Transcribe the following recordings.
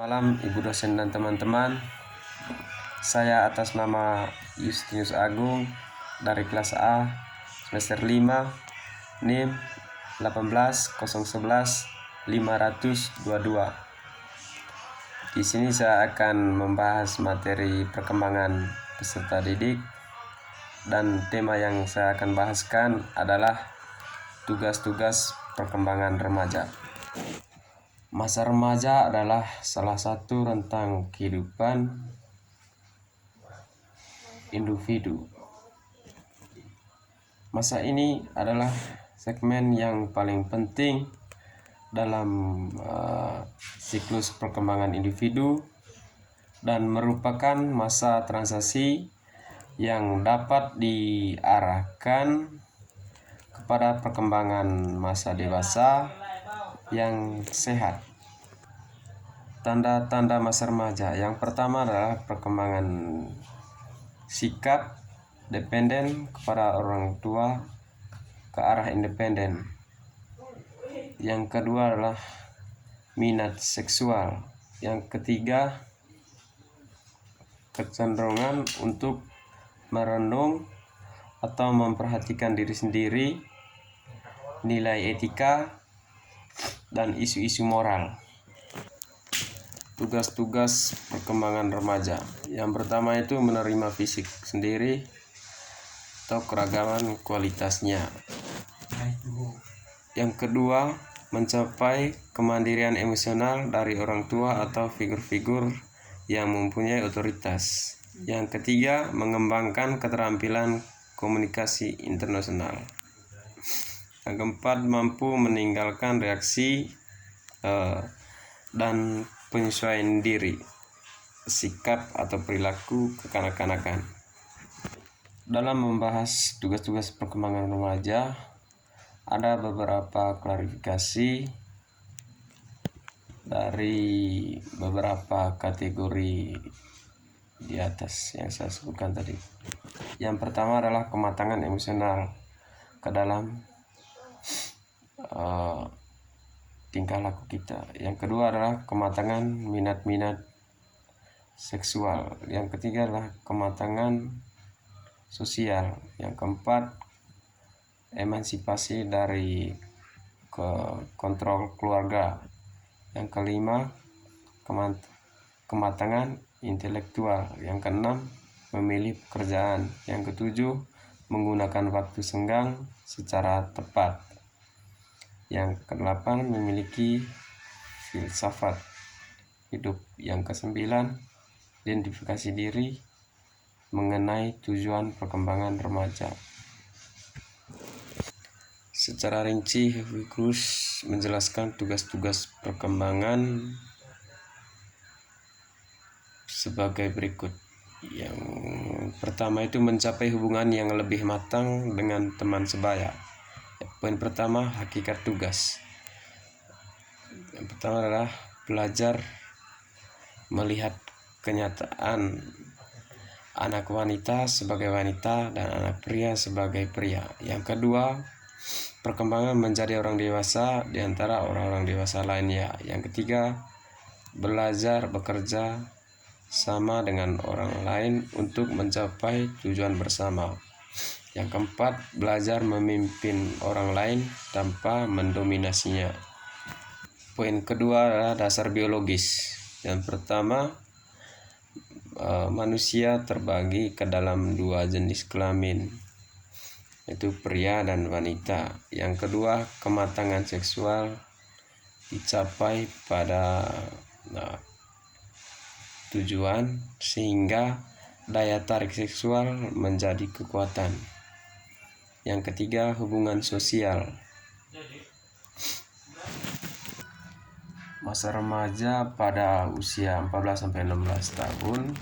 Malam Ibu dosen dan teman-teman. Saya atas nama Justinus Agung dari kelas A semester 5 NIM 18011-522. Di sini saya akan membahas materi perkembangan peserta didik, dan tema yang saya akan bahaskan adalah tugas-tugas perkembangan remaja. Masa remaja adalah salah satu rentang kehidupan individu. Masa ini adalah segmen yang paling penting dalam siklus perkembangan individu dan merupakan masa transisi yang dapat diarahkan kepada perkembangan masa dewasa yang sehat. Tanda-tanda masa remaja. Yang pertama adalah perkembangan sikap dependen kepada orang tua ke arah independen. Yang kedua adalah minat seksual. Yang ketiga, kecenderungan untuk merenung atau memperhatikan diri sendiri, nilai etika, dan isu-isu moral. Tugas-tugas perkembangan remaja. Yang pertama itu menerima fisik sendiri atau keragaman kualitasnya. Yang kedua, mencapai kemandirian emosional dari orang tua atau figur-figur yang mempunyai otoritas. Yang ketiga, mengembangkan keterampilan komunikasi internasional. Yang keempat, mampu meninggalkan reaksi dan penyesuaian diri, sikap atau perilaku kekanak-kanakan. Dalam membahas tugas-tugas perkembangan remaja, ada beberapa klarifikasi dari beberapa kategori di atas yang saya sebutkan tadi. Yang pertama adalah kematangan emosional ke dalam tingkah laku kita. Yang kedua adalah kematangan minat-minat seksual. Yang ketiga adalah kematangan sosial. Yang keempat, emansipasi dari kontrol keluarga. Yang kelima, kematangan intelektual. Yang keenam, memilih pekerjaan. Yang ketujuh, menggunakan waktu senggang secara tepat. Yang kedelapan, memiliki filsafat hidup. Yang kesembilan, identifikasi diri mengenai tujuan perkembangan remaja. Secara rinci, Hevikus menjelaskan tugas-tugas perkembangan sebagai berikut. Yang pertama itu mencapai hubungan yang lebih matang dengan teman sebaya. Poin pertama, hakikat tugas. Yang pertama adalah belajar melihat kenyataan anak wanita sebagai wanita dan anak pria sebagai pria. Yang kedua, perkembangan menjadi orang dewasa di antara orang-orang dewasa lainnya. Yang ketiga, belajar bekerja sama dengan orang lain untuk mencapai tujuan bersama. Yang keempat, belajar memimpin orang lain tanpa mendominasinya. Poin kedua adalah dasar biologis. Yang pertama, manusia terbagi ke dalam dua jenis kelamin, yaitu pria dan wanita. Yang kedua, kematangan seksual dicapai pada tujuan sehingga daya tarik seksual menjadi kekuatan. Yang ketiga, hubungan sosial. Masa remaja pada usia 14-16 tahun,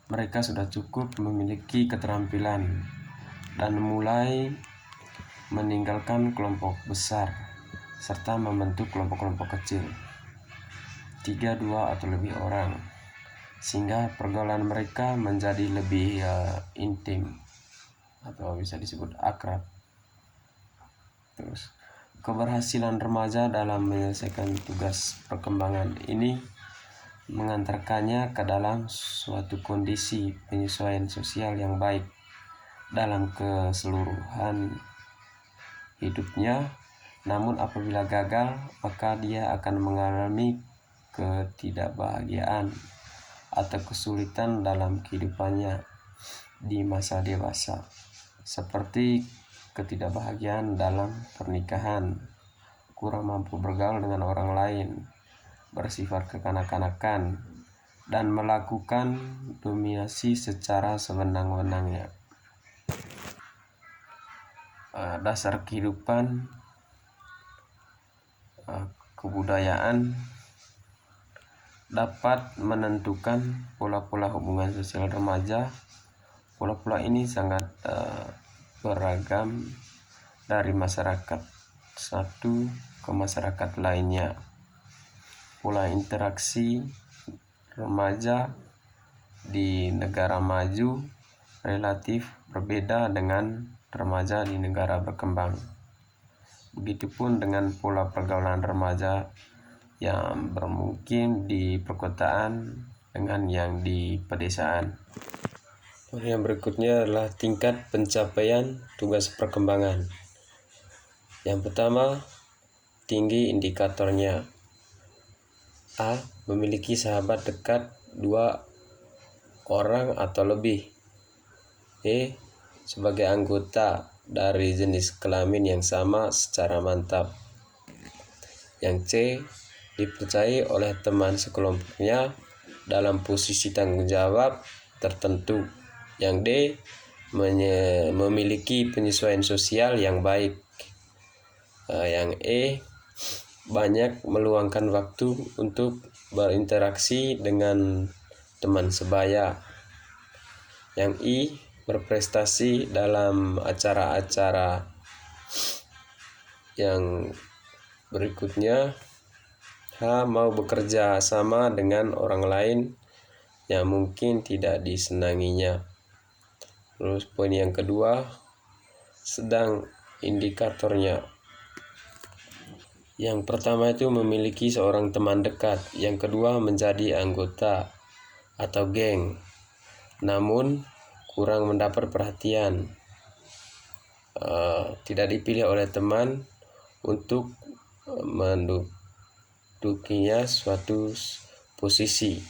mereka sudah cukup memiliki keterampilan dan mulai meninggalkan kelompok besar serta membentuk kelompok-kelompok kecil, 3, 2, atau lebih orang, sehingga pergaulan mereka menjadi lebih intim atau bisa disebut akrab. Terus, keberhasilan remaja dalam menyelesaikan tugas perkembangan ini mengantarkannya ke dalam suatu kondisi penyesuaian sosial yang baik dalam keseluruhan hidupnya. Namun apabila gagal, maka dia akan mengalami ketidakbahagiaan atau kesulitan dalam kehidupannya di masa dewasa, seperti ketidakbahagiaan dalam pernikahan, kurang mampu bergaul dengan orang lain, bersifat kekanak-kanakan, dan melakukan dominasi secara sewenang-wenangnya. Dasar kehidupan kebudayaan dapat menentukan pola-pola hubungan sosial remaja. Pola-pola ini sangat beragam dari masyarakat satu ke masyarakat lainnya. Pola interaksi remaja di negara maju relatif berbeda dengan remaja di negara berkembang. Begitupun dengan pola pergaulan remaja yang bermungkin di perkotaan dengan yang di pedesaan. Yang berikutnya adalah tingkat pencapaian tugas perkembangan. Yang pertama, tinggi indikatornya. A. Memiliki sahabat dekat 2 orang atau lebih. B. Sebagai anggota dari jenis kelamin yang sama secara mantap. Yang C. Dipercayai oleh teman sekelompoknya dalam posisi tanggung jawab tertentu. Yang D. Memiliki penyesuaian sosial yang baik. Yang E. Banyak meluangkan waktu untuk berinteraksi dengan teman sebaya. Yang I. Berprestasi dalam acara-acara. Yang berikutnya, H. Mau bekerja sama dengan orang lain yang mungkin tidak disenanginya. Terus poin yang kedua, sedang indikatornya. Yang pertama itu memiliki seorang teman dekat. Yang kedua menjadi anggota atau geng, namun kurang mendapat perhatian. Tidak dipilih oleh teman untuk mendudukinya suatu posisi.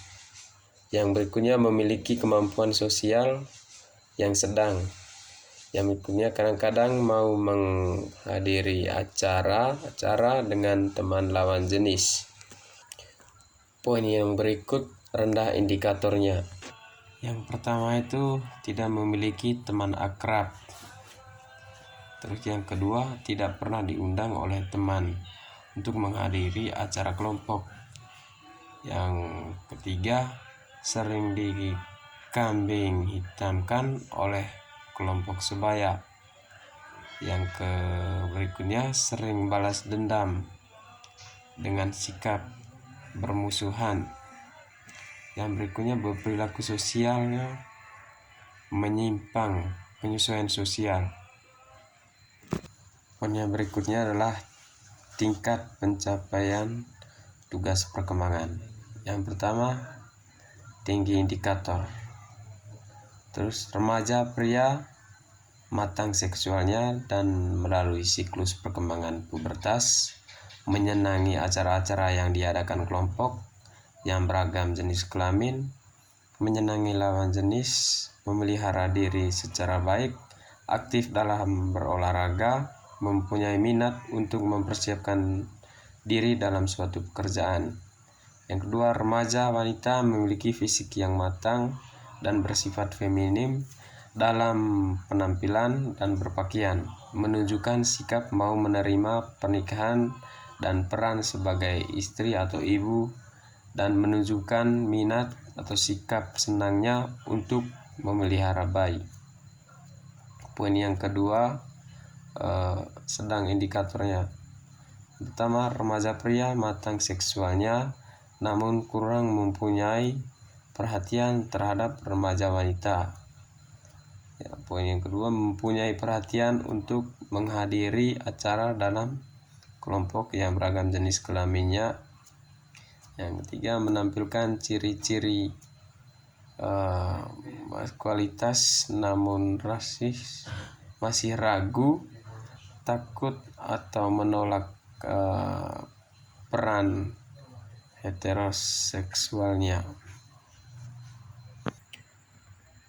Yang berikutnya memiliki kemampuan sosial yang sedang. Yang berikutnya kadang-kadang mau menghadiri acara dengan teman lawan jenis. Poin yang berikut rendah indikatornya. Yang pertama itu tidak memiliki teman akrab. Terus yang kedua, tidak pernah diundang oleh teman untuk menghadiri acara kelompok. Yang ketiga, sering dikambing hitamkan oleh kelompok sebaya. Yang berikutnya, sering balas dendam dengan sikap bermusuhan. Yang berikutnya, berperilaku sosialnya menyimpang, penyesuaian sosial. Poin yang berikutnya adalah tingkat pencapaian tugas perkembangan. Yang pertama, tinggi indikator. Terus remaja pria matang seksualnya dan melalui siklus perkembangan pubertas, menyenangi acara-acara yang diadakan kelompok yang beragam jenis kelamin, menyenangi lawan jenis, memelihara diri secara baik, aktif dalam berolahraga, mempunyai minat untuk mempersiapkan diri dalam suatu pekerjaan. Yang kedua, remaja wanita memiliki fisik yang matang dan bersifat feminim dalam penampilan dan berpakaian, menunjukkan sikap mau menerima pernikahan dan peran sebagai istri atau ibu, dan menunjukkan minat atau sikap senangnya untuk memelihara bayi. Poin yang kedua, sedang indikatornya. Pertama, remaja pria matang seksualnya namun kurang mempunyai perhatian terhadap remaja wanita. Poin yang kedua, mempunyai perhatian untuk menghadiri acara dalam kelompok yang beragam jenis kelaminnya. Yang ketiga, menampilkan ciri-ciri kualitas namun masih ragu, takut atau menolak peran heteroseksualnya.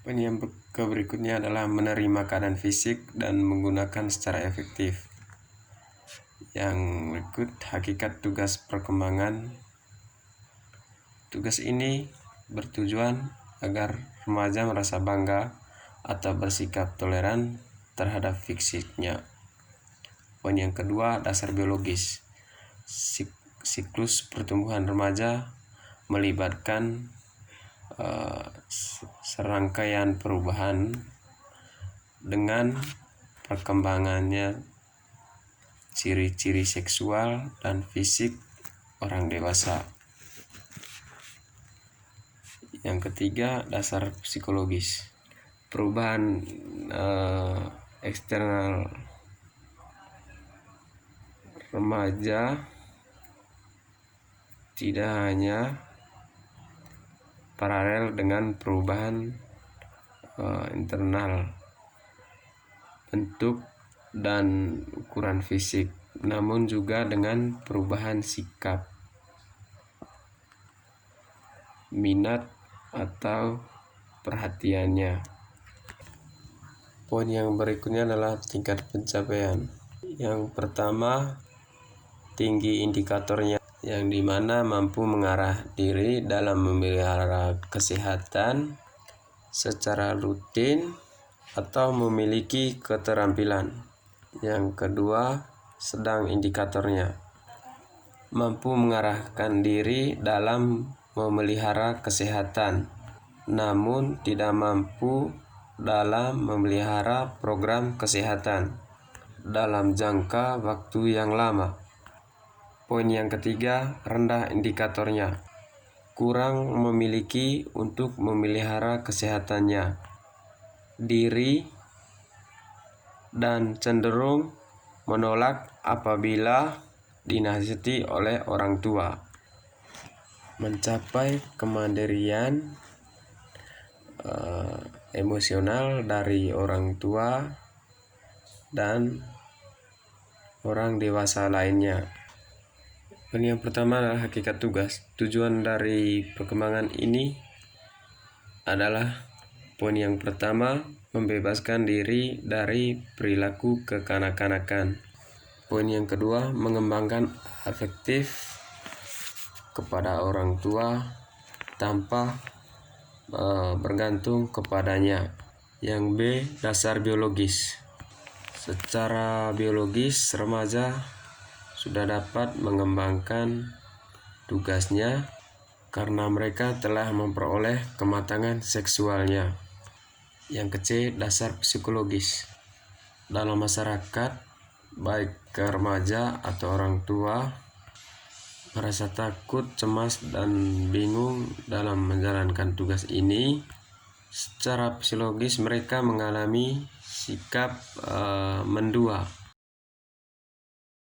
Yang berikutnya adalah menerima keadaan fisik dan menggunakan secara efektif. Yang berikut, hakikat tugas perkembangan. Tugas ini bertujuan agar remaja merasa bangga atau bersikap toleran terhadap fisiknya. Poin yang kedua, dasar biologis. Siklus pertumbuhan remaja melibatkan serangkaian perubahan dengan perkembangannya ciri-ciri seksual dan fisik orang dewasa. Yang ketiga, dasar psikologis. Perubahan eksternal remaja tidak hanya paralel dengan perubahan internal bentuk dan ukuran fisik, namun juga dengan perubahan sikap, minat atau perhatiannya. Poin yang berikutnya adalah tingkat pencapaian. Yang pertama, tinggi indikatornya, yang dimana mampu mengarah diri dalam memelihara kesehatan secara rutin atau memiliki keterampilan. Yang kedua, sedang indikatornya, mampu mengarahkan diri dalam memelihara kesehatan, namun tidak mampu dalam memelihara program kesehatan dalam jangka waktu yang lama. Poin yang ketiga, rendah indikatornya, kurang memiliki untuk memelihara kesehatannya diri dan cenderung menolak apabila dinasihati oleh orang tua. Mencapai kemandirian emosional dari orang tua dan orang dewasa lainnya. Yang pertama adalah hakikat tugas. Tujuan dari perkembangan ini adalah poin yang pertama, membebaskan diri dari perilaku kekanak-kanakan. Poin yang kedua, mengembangkan afektif kepada orang tua tanpa bergantung kepadanya. Yang B, dasar biologis. Secara biologis, remaja sudah dapat mengembangkan tugasnya karena mereka telah memperoleh kematangan seksualnya. Yang C, dasar psikologis. Dalam masyarakat, baik ke remaja atau orang tua, merasa takut, cemas, dan bingung dalam menjalankan tugas ini. Secara psikologis mereka mengalami sikap mendua